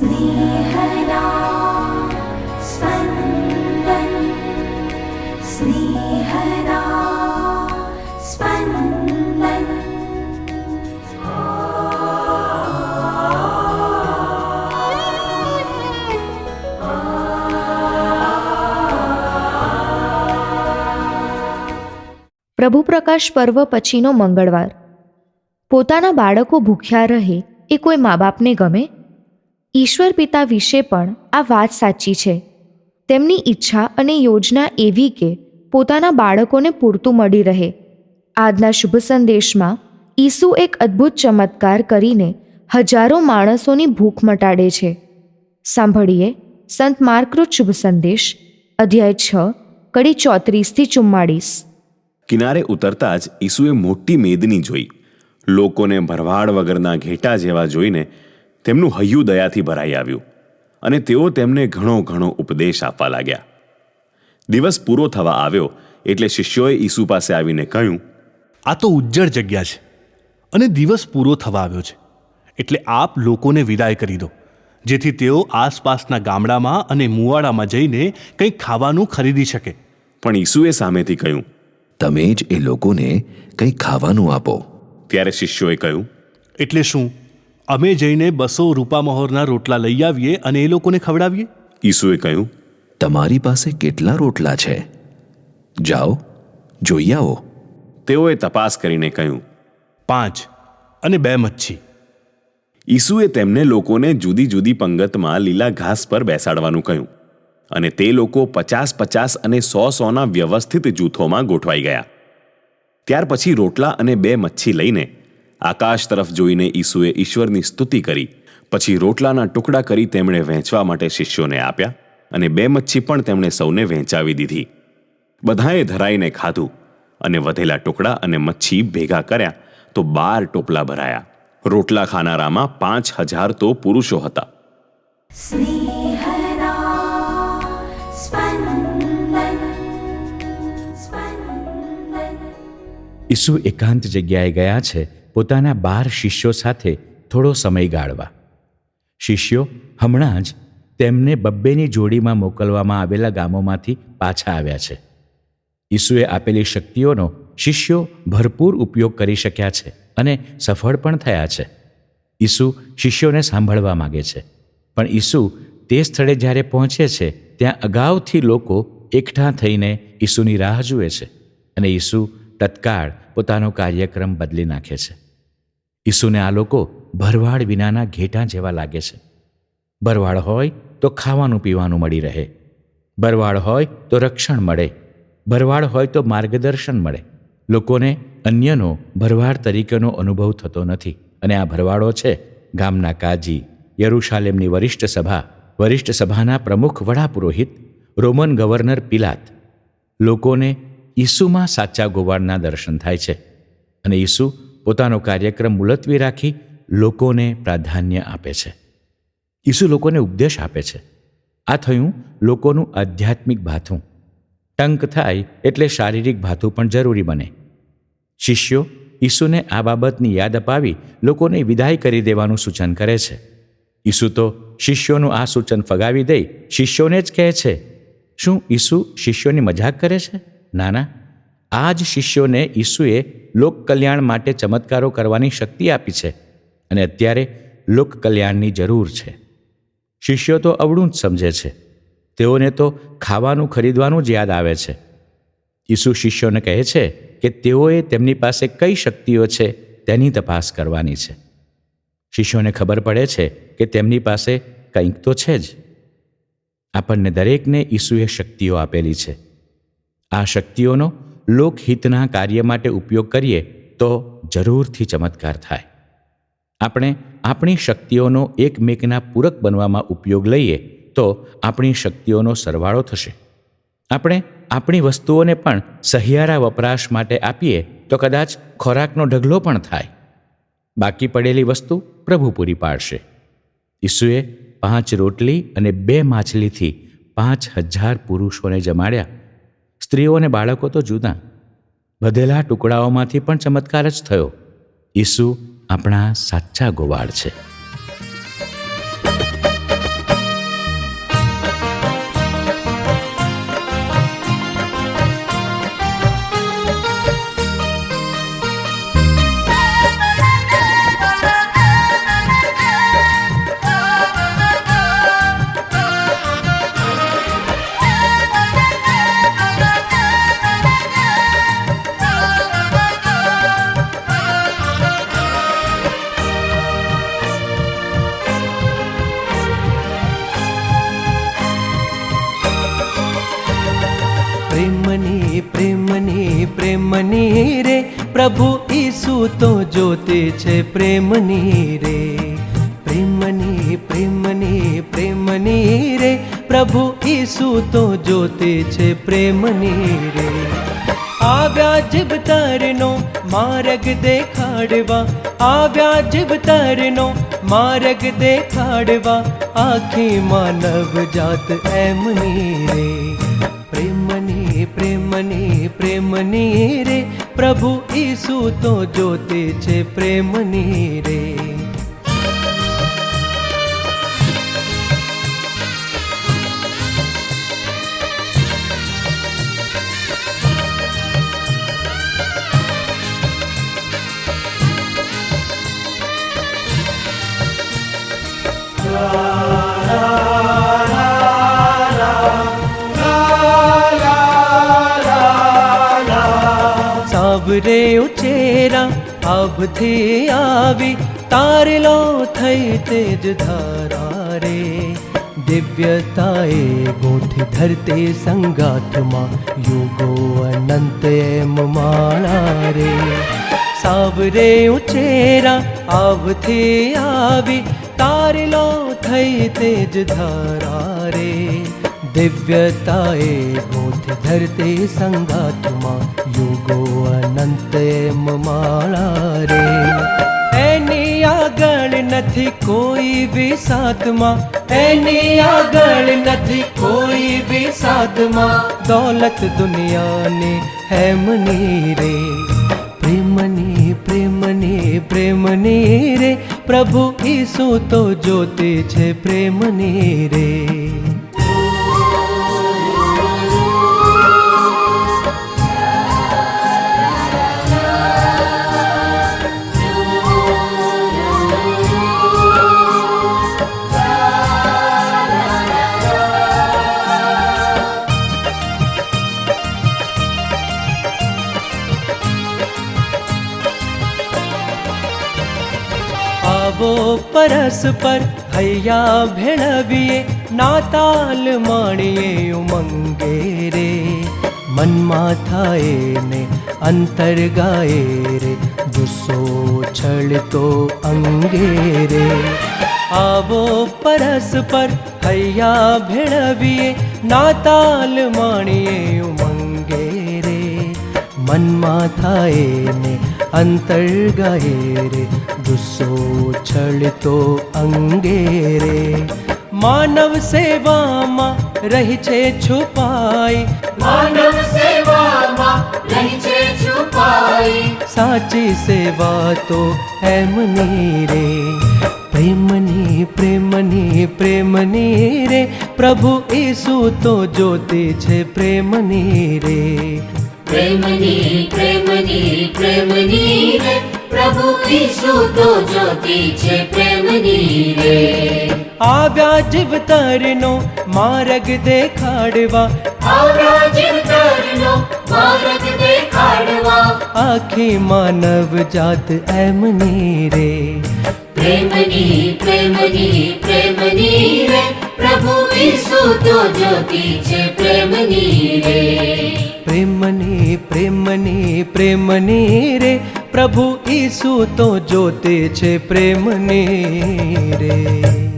स्नेहदा स्पन्दन स्नेहदा स्पन्दन। પ્રભુ પ્રકાશ પર્વ પછીનો મંગળવાર. પોતાના બાળકો ભૂખ્યા રહે એ કોઈ મા બાપને ગમે? ઈશ્વર પિતા વિશે પણ આ વાત સાચી છે. તેમની ઈચ્છા અને યોજના એવી કે પોતાના બાળકોને પૂરતું મળી રહે. આજના શુભ સંદેશમાં ઈસુ એક અદ્ભુત ચમત્કાર કરીને હજારો માણસોની ભૂખ મટાડે છે. સાંભળીએ સંત માર્કનો શુભ સંદેશ, અધ્યાય 6, કડી 34-44. કિનારે ઉતરતા જ ઈસુએ મોટી મેદની જોઈ. લોકોને ભરવાડ વગરના ઘેટા જેવા જોઈને તેમનું હૈયું દયાથી ભરાઈ આવ્યું અને તેઓ તેમને ઘણો ઘણો ઉપદેશ આપવા લાગ્યા. દિવસ પૂરો થવા આવ્યો એટલે શિષ્યોએ ઈસુ પાસે આવીને કહ્યું, આ તો ઉજ્જડ જગ્યા છે અને દિવસ પૂરો થવા આવ્યો છે, એટલે આપ લોકોને વિદાય કરી દો, જેથી તેઓ આસપાસના ગામડામાં અને મુવાડામાં જઈને કંઈક ખાવાનું ખરીદી શકે. પણ ઈસુએ સામેથી કહ્યું, તમે જ એ લોકોને કંઈ ખાવાનું આપો. ત્યારે શિષ્યોએ કહ્યું, એટલે શું, અમે જઈને 200 રૂપામહોરના રોટલા લઈ આવીએ અને એ લોકોને ખવડાવીએ? ઈસુએ કહ્યું, તમારી પાસે કેટલા રોટલા છે? જાઓ, જોઈ આવો. તેઓએ તપાસ કરીને કહ્યું, 5 અને 2 મચ્છી. ઈસુએ તેમને લોકોને જુદી જુદી પંગતમાં લીલા ઘાસ પર બેસાડવાનું કહ્યું અને તે લોકો 50-50 અને 100-100ના વ્યવસ્થિત જૂથોમાં ગોઠવાઈ ગયા. ત્યાર પછી રોટલા અને 2 મચ્છી લઈને આકાશ તરફ જોઈને ઈસુએ ઈશ્વરની સ્તુતિ કરી. પછી રોટલાના ટુકડા કરી તેમણે વહેંચવા માટે શિષ્યોને આપ્યા અને 2 મચ્છી પણ તેમણે સૌને વહેંચાવી દીધી. બધાએ ધરાઈને ખાધું અને વધેલા ટુકડા અને મચ્છી ભેગા કર્યા તો 12 ટોપલા ભરાયા. રોટલા ખાનારામાં 5000 તો પુરુષો હતા. स्नेहदा स्पन्दन स्पन्दन। ઈસુ એકાંત જગ્યાએ ગયા છે પોતાના 12 શિષ્યો સાથે થોડો સમય ગાળવા. શિષ્યો હમણાં જ તેમને 2-2ની જોડીમાં મોકલવામાં આવેલા ગામોમાંથી પાછા આવ્યા છે. ઈસુએ આપેલી શક્તિઓનો શિષ્યો ભરપૂર ઉપયોગ કરી શક્યા છે અને સફળ પણ થયા છે. ઈસુ શિષ્યોને સાંભળવા માગે છે, પણ ઈસુ તે સ્થળે જ્યારે પહોંચે છે ત્યાં અગાઉથી લોકો એકઠા થઈને ઈસુની રાહ જુએ છે અને ઈસુ તત્કાળ પોતાનો કાર્યક્રમ બદલી નાખે છે. ઈસુને આ લોકો ભરવાડ વિનાના ઘેટાં જેવા લાગે છે. ભરવાડ હોય તો ખાવાનું પીવાનું મળી રહે, ભરવાડ હોય તો રક્ષણ મળે, ભરવાડ હોય તો માર્ગદર્શન મળે. લોકોને અન્યનો ભરવાડ તરીકેનો અનુભવ થતો નથી અને આ ભરવાડો છે ગામના કાજી, યરુશાલેમની વરિષ્ઠ સભાના પ્રમુખ વડાપુરોહિત, રોમન ગવર્નર પિલાત. લોકોને ઈસુમાં સાચા ગોવાળના દર્શન થાય છે અને ઈસુ પોતાનો કાર્યક્રમ મુલતવી રાખી લોકોને પ્રાધાન્ય આપે છે. ઈસુ લોકોને ઉપદેશ આપે છે. આ થયું લોકોનું આધ્યાત્મિક ભાથું. ટંક થાય એટલે શારીરિક ભાથું પણ જરૂરી બને. શિષ્યો ઈસુને આ બાબતની યાદ અપાવી લોકોને વિદાય કરી દેવાનું સૂચન કરે છે. ઈસુ તો શિષ્યોનું આ સૂચન ફગાવી દઈ શિષ્યોને જ કહે છે. શું ઈસુ શિષ્યોની મજાક કરે છે? ના ના, આ જ શિષ્યોને ઈસુએ લોક કલ્યાણ માટે ચમત્કારો કરવાની શક્તિ આપી છે અને અત્યારે લોક કલ્યાણની જરૂર છે. શિષ્યો તો અવળું જ સમજે છે. તેઓને તો ખાવાનું ખરીદવાનું જ યાદ આવે છે. ઈસુ શિષ્યોને કહે છે કે તેઓએ તેમની પાસે કઈ શક્તિઓ છે તેની તપાસ કરવાની છે. શિષ્યોને ખબર પડે છે કે તેમની પાસે કંઈક તો છે જ. આપણને દરેકને ઈસુએ શક્તિઓ આપેલી છે. આ શક્તિઓનો લોકહિતના કાર્ય માટે ઉપયોગ કરીએ તો જરૂરથી ચમત્કાર થાય. આપણે આપણી શક્તિઓનો એકમેકના પૂરક બનવામાં ઉપયોગ લઈએ તો આપણી શક્તિઓનો સરવાળો થશે. આપણે આપણી વસ્તુઓને પણ સહિયારા વપરાશ માટે આપીએ તો કદાચ ખોરાકનો ઢગલો પણ થાય. બાકી પડેલી વસ્તુ પ્રભુ પૂરી પાડશે. ઈસુએ 5 રોટલી અને 2 માછલીથી 5000 પુરુષોને જમાડ્યા. સ્ત્રીઓ અને બાળકો તો જુદા. વધેલા ટુકડાઓમાંથી પણ ચમત્કાર જ થયો. ઈસુ આપણા સાચા ગોવાળ છે. પ્રેમની રે પ્રભુ ઈસુ તો જ્યોતિ છે પ્રેમની રે પ્રેમની રે પ્રભુ ઈસુ તો જ્યોતિ છે પ્રેમની રે આવ્યા જીવતરનો માર્ગ દેખાડવા આવ્યા જીવતરનો માર્ગ દેખાડવા આખી માનવ જાત એમની રે પ્રેમની રે પ્રભુ ઈસુ તો જ્યોતિ છે પ્રેમની રે સાવરે ઉચેરા આવથી આવી તારેલો થઈ તેજ ધારા રે દિવ્યતાએ ગોઠી ધરતી સંગાથમાં યુગો અનંત એમ માળા રે સાવરે ઉચેરા આવથી આવી તારેલો થઈ તેજ ધારા રે દિવ્યતાએ ગોઠી ધરતી સંગાથમાં યુગો અનંત એમ માળા રે એની આગળ નથી કોઈ વિસાતમાં એની આગળ નથી કોઈ વિસાતમાં દોલત દુનિયાની હેમની રે પ્રેમની રે પ્રભુ ઈસુ તો જ્યોતિ છે પ્રેમની રે આવો પરસ્પર હૈયા ભેળવીએ નાતાલ માણીએ ઉમંગે રે મનમાં થાય ને અંતર ગાય રે જુસ્સો છળતો અંગે રે આવો પરસ્પર હૈયા ભેળવીએ નાતાલ માણીએ ઉમંગે રે મનમાં થાય ને અંતર ગાય રે જુસ્સો છળતો અંગે રે માનવ સેવામાં રહી છે છુપાઈ માનવ સેવામાં રહી છે છુપાઈ સાચી સેવા તો એમની રે પ્રેમની રે પ્રભુ ઈસુ તો જ્યોતિ છે પ્રેમની રે પ્રેમની રે પ્રભુ ઈસુ તો જ્યોતિ છે પ્રેમની રે આવ્યા જીવતરનો માર્ગ દેખાડવા આવ્યા જીવતરનો માર્ગ દેખાડવા આખી માનવ જાત એમની રે પ્રેમની રે પ્રભુ ઈસુ તો જ્યોતિ છે પ્રેમની રે પ્રેમની રે પ્રભુ ઈસુ તો જ્યોતિ છે પ્રેમની રે